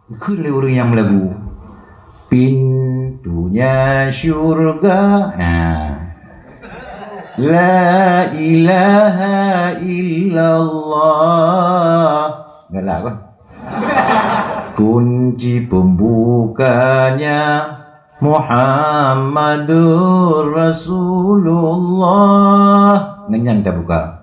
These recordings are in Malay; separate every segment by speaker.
Speaker 1: Ikulah orang yang melagu. Pintunya syurga. La ilaha illallah. Galak kan? Kunci pembukanya Muhammadur Rasulullah. Ngenyang tak buka.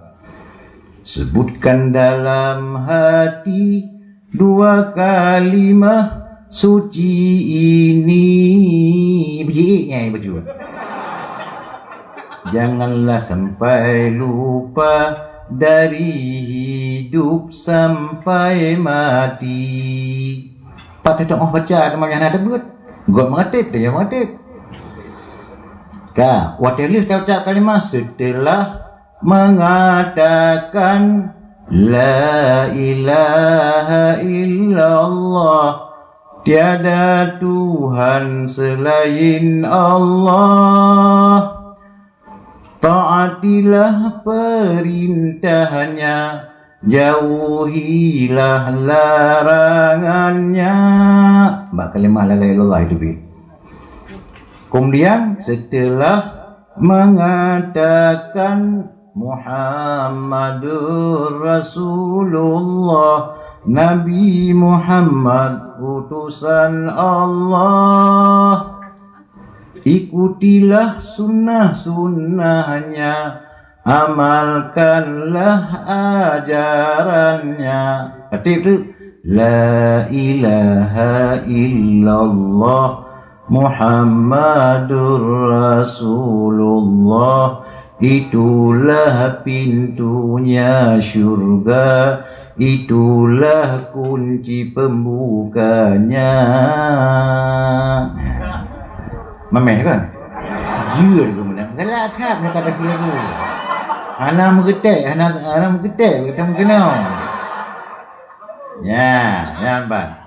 Speaker 1: Sebutkan dalam hati dua kalimah suci ini. Biji baju. Janganlah sampai lupa dari hidup sampai mati. Pak tetap baca nama yang ada buat. Gua mengatip dia mengatip. Ka, watelis kau ucap kalimah setelah mengatakan la ilaha illallah, tiada Tuhan selain Allah. Taatilah perintahnya, jauhilah larangannya. Mbak kalimah la ilaha illallah itu bi. Kemudian setelah mengatakan Muhammadur Rasulullah, Nabi Muhammad utusan Allah, ikutilah sunnah-sunnahnya, amalkanlah ajarannya. Ketik tu la ilaha illallah Muhammadur Rasulullah, itulah pintunya syurga, itulah kunci pembukanya. Mameh kan? Jia dia benar. Galak tak nak kata dia tu. Anak mengetek, anak mengetek kata mungkin. Ya, nampak.